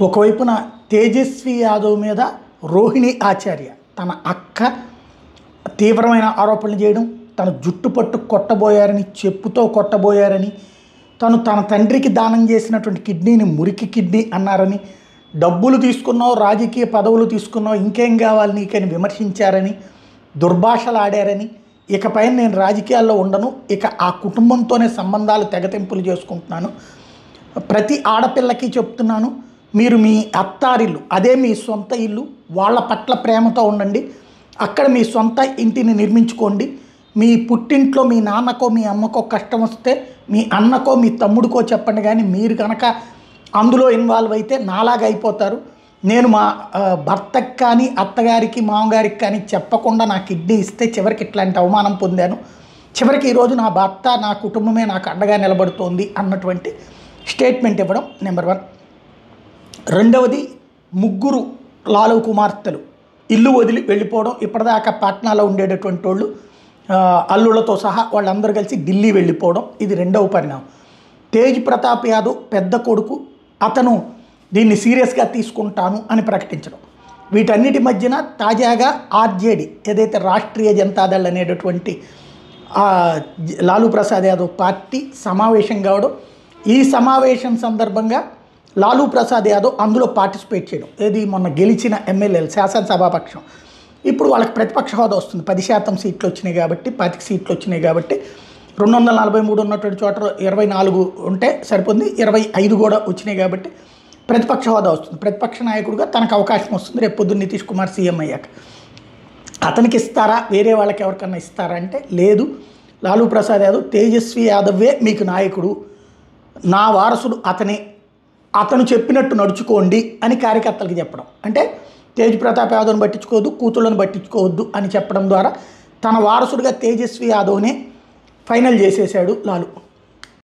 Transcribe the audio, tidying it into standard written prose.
ఒకవైపున తేజస్వి యాదవ్ మీద రోహిణి ఆచార్య తన అక్క తీవ్రమైన ఆరోపణలు చేయడం, తన జుట్టు పట్టు కొట్టబోయారని, చెప్పుతో కొట్టబోయారని, తన తండ్రికి దానం చేసినటువంటి కిడ్నీని మురికి కిడ్నీ అన్నారని, డబ్బులు తీసుకున్నావు, రాజకీయ పదవులు తీసుకున్నావు, ఇంకేం కావాలి నీకని విమర్శించారని, దుర్భాషలు ఆడారని, ఇకపై నేను రాజకీయాల్లో ఉండను, ఇక ఆ కుటుంబంతోనే సంబంధాలు తెగతెంపులు చేసుకుంటున్నాను, ప్రతి ఆడపిల్లకి చెప్తున్నాను, మీరు మీ అత్తారిల్లు అదే మీ సొంత ఇల్లు, వాళ్ళ పట్ల ప్రేమతో ఉండండి, అక్కడ మీ సొంత ఇంటిని నిర్మించుకోండి, మీ పుట్టింట్లో మీ నాన్నకో మీ అమ్మకో కష్టం వస్తే మీ అన్నకో మీ తమ్ముడికో చెప్పండి, కానీ మీరు కనుక అందులో ఇన్వాల్వ్ అయితే నాలాగా అయిపోతారు, నేను మా భర్తకి కానీ అత్తగారికి మామగారికి కానీ చెప్పకుండా నా కిడ్నీ ఇస్తే చివరికి ఇట్లాంటి అవమానం పొందాను, చివరికి ఈరోజు నా భర్త నా కుటుంబమే నాకు అండగా నిలబడుతోంది అన్నటువంటి స్టేట్మెంట్ ఇవ్వడం నెంబర్ 1. రెండవది, ముగ్గురు లాలు కుమార్తెలు ఇల్లు వదిలి వెళ్ళిపోవడం, ఇప్పటిదాకా పాట్నాలో ఉండేటటువంటి వాళ్ళు అల్లుళ్ళతో సహా వాళ్ళందరూ కలిసి ఢిల్లీ వెళ్ళిపోవడం, ఇది రెండవ పరిణామం. తేజ్ ప్రతాప్ యాదవ్ పెద్ద కొడుకు, అతను దీన్ని సీరియస్గా తీసుకుంటాను అని ప్రకటించడం, వీటన్నిటి మధ్యన తాజాగా ఆర్జేడీ ఏదైతే రాష్ట్రీయ జనతాదళ్ అనేటటువంటి లాలూ ప్రసాద్ యాదవ్ పార్టీ సమావేశం కావడం, ఈ సమావేశం సందర్భంగా లాలూ ప్రసాద్ యాదవ్ అందులో పార్టిసిపేట్ చేయడం, ఏది మొన్న గెలిచిన ఎమ్మెల్యేలు శాసనసభాపక్షం, ఇప్పుడు వాళ్ళకి ప్రతిపక్ష హోదా వస్తుంది, 10% సీట్లు వచ్చినాయి కాబట్టి, 25 సీట్లు వచ్చినాయి కాబట్టి, 243 ఉన్నటువంటి చోట 24 ఉంటే సరిపోతుంది, 25 కూడా వచ్చినాయి కాబట్టి ప్రతిపక్ష హోదా వస్తుంది, ప్రతిపక్ష నాయకుడిగా తనకు అవకాశం వస్తుంది రేపు పొద్దున్న నితీష్ కుమార్ సీఎం అయ్యాక. అతనికి ఇస్తారా, వేరే వాళ్ళకి ఎవరికన్నా ఇస్తారా అంటే లేదు, లాలూ ప్రసాద్ యాదవ్ తేజస్వి యాదవ్వే మీకు నాయకుడు, నా వారసుడు అతనే, అతను చెప్పినట్టు నడుచుకోండి అని కార్యకర్తలకు చెప్పడం, అంటే తేజ్ ప్రతాప్ యాదవ్ని పట్టించుకోవద్దు, కూతుళ్ళని పట్టించుకోవద్దు అని చెప్పడం ద్వారా తన వారసుడిగా తేజస్వి యాదవ్నే ఫైనల్ చేసేశాడు లాలు.